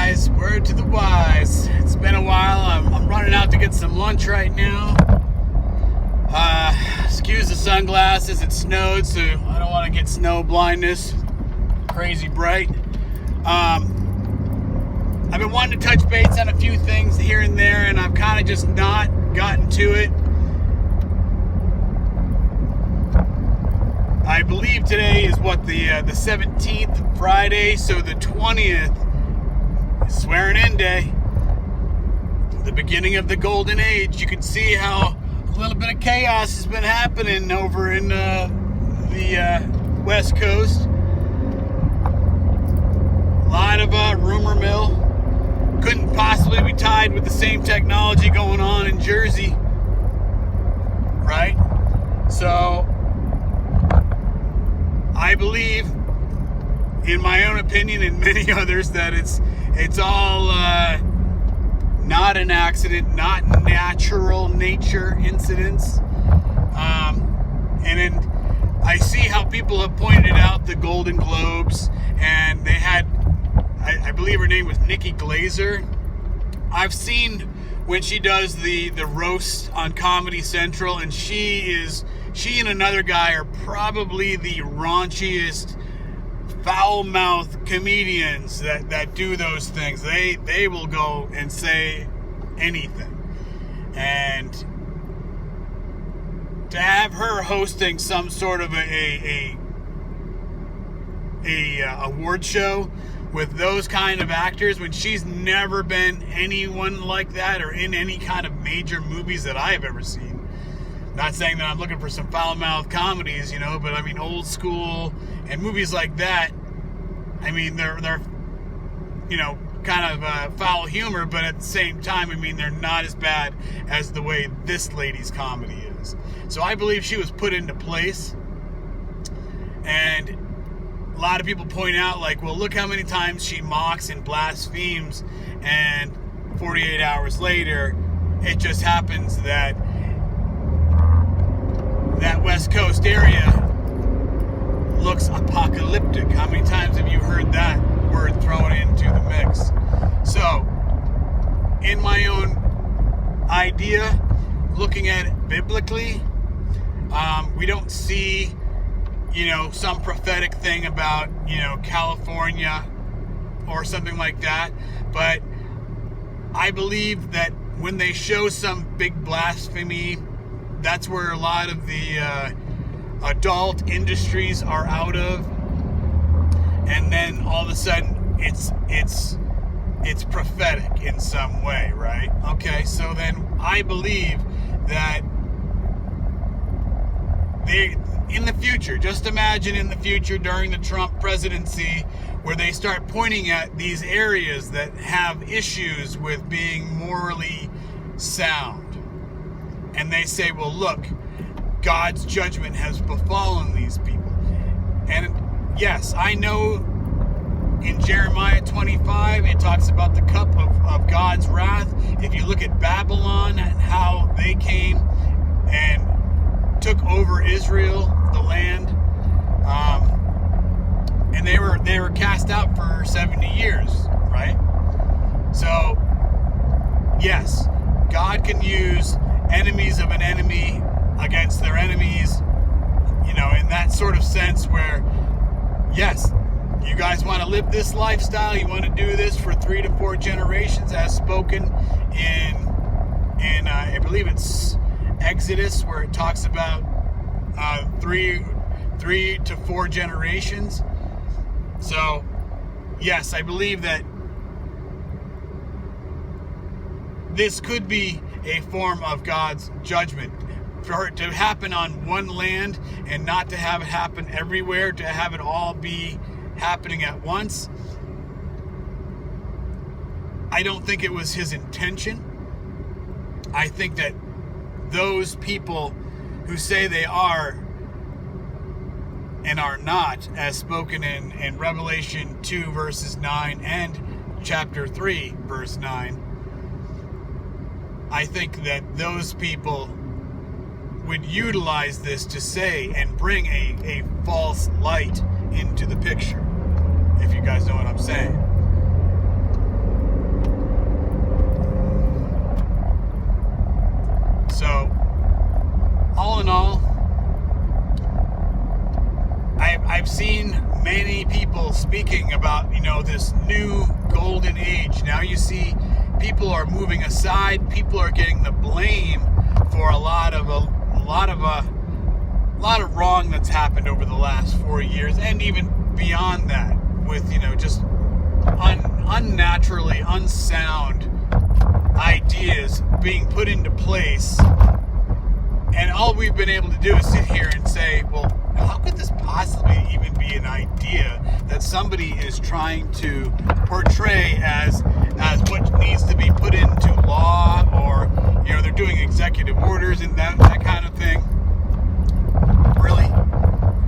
guys. Word to the wise. It's been a while. I'm running out to get some lunch right now. Excuse the sunglasses. It snowed, so I don't want to get snow blindness. Crazy bright. I've been wanting to touch base on a few things here and there, and I've kind of just not gotten to it. I believe today is what, the 17th, Friday, so the 20th is swearing in day. The beginning of the golden age. You can see how a little bit of chaos has been happening over in the West Coast. A lot of rumor mill. Couldn't possibly be tied with the same technology going on in Jersey, right? So I believe, in my own opinion and many others, that it's all not an accident, not natural nature incidents. And then I see how people have pointed out the Golden Globes, and they had, I believe her name was Nikki Glaser. I've seen when she does the roast on Comedy Central, and she and another guy are probably the raunchiest, foul-mouthed comedians that do those things. They will go and say anything. And to have her hosting some sort of a award show with those kind of actors, when she's never been anyone like that or in any kind of major movies that I have ever seen. Not saying that I'm looking for some foul-mouthed comedies, but I mean old school and movies like that. I mean they're kind of foul humor, but at the same time, I mean they're not as bad as the way this lady's comedy is. So I believe she was put into place, and a lot of people point out, like, well, look how many times she mocks and blasphemes, and 48 hours later, it just happens that West Coast area looks apocalyptic. How many times have you heard that word thrown into the mix? So, in my own idea, looking at it biblically, we don't see some prophetic thing about, California or something like that. But I believe that when they show some big blasphemy, that's where a lot of the adult industries are out of. And then all of a sudden it's prophetic in some way, right? Okay, so then I believe that in the future, just imagine in the future during the Trump presidency, where they start pointing at these areas that have issues with being morally sound. And they say, well, look, God's judgment has befallen these people. And yes, I know in Jeremiah 25, it talks about the cup of God's wrath. If you look at Babylon and how they came and took over Israel, the land, and they were cast out for 70 years, right? So, yes, God can use enemies of an enemy against their enemies, in that sort of sense where, yes, you guys want to live this lifestyle, you want to do this for 3 to 4 generations, as spoken in I believe it's Exodus, where it talks about 3 to 4 generations. So, yes, I believe that this could be a form of God's judgment. For it to happen on one land and not to have it happen everywhere, to have it all be happening at once, I don't think it was his intention. I think that those people who say they are and are not, as spoken in Revelation 2 verses 9 and chapter 3 verse 9, I think that those people would utilize this to say and bring a false light into the picture, if you guys know what I'm saying. this new golden age. Now you see people are moving aside. People are getting the blame for a lot of wrong that's happened over the last 4 years, and even beyond that, with just unnaturally unsound ideas being put into place. And all we've been able to do is sit here and say, well, how could this possibly even be an idea that somebody is trying to portray as what needs to be put into law, or they're doing executive orders and that kind of thing.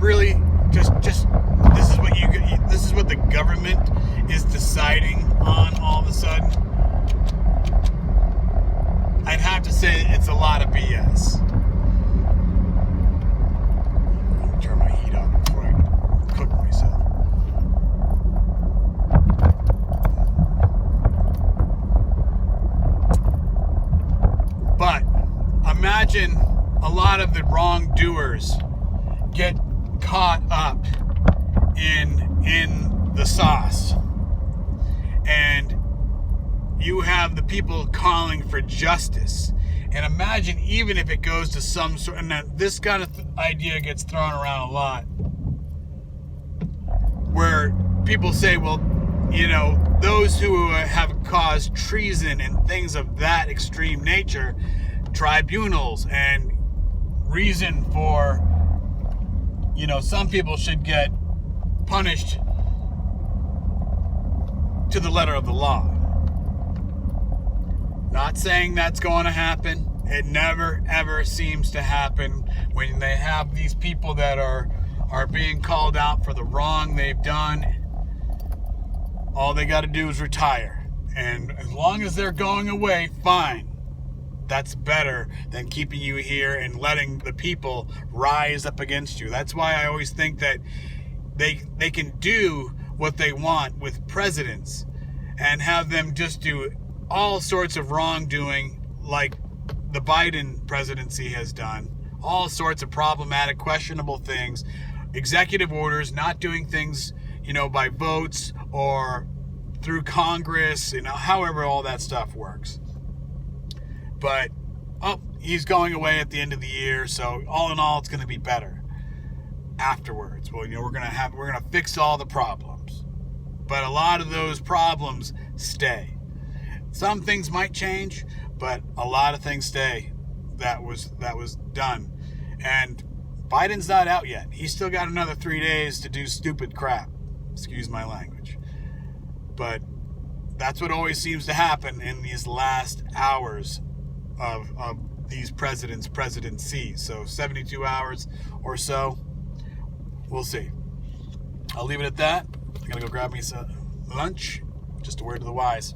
Really, just this is what the government is deciding on all of a sudden. I'd have to say it's a lot of BS. I'll turn my heat up before I cook myself. But imagine a lot of the wrongdoers get caught up in the sauce, and you have the people calling for justice. And imagine even if it goes to some sort, and this kind of idea gets thrown around a lot, where people say, well, those who have caused treason and things of that extreme nature, tribunals and reason for, some people should get punished to the letter of the law. Not saying that's going to happen. It never, ever seems to happen when they have these people that are being called out for the wrong they've done. All they got to do is retire. And as long as they're going away, fine. That's better than keeping you here and letting the people rise up against you. That's why I always think that they can do what they want with presidents and have them just do all sorts of wrongdoing like the Biden presidency has done. All sorts of problematic, questionable things. Executive orders, not doing things, by votes or through Congress, however all that stuff works. But, he's going away at the end of the year, so all in all, it's going to be better afterwards. Well, we're going to fix all the problems. But a lot of those problems stay. Some things might change, but a lot of things stay. That was done. And Biden's not out yet. He's still got another 3 days to do stupid crap. Excuse my language. But that's what always seems to happen in these last hours of these presidents' presidency. So 72 hours or so. We'll see. I'll leave it at that. I'm going to go grab me some lunch. Just a word to the wise.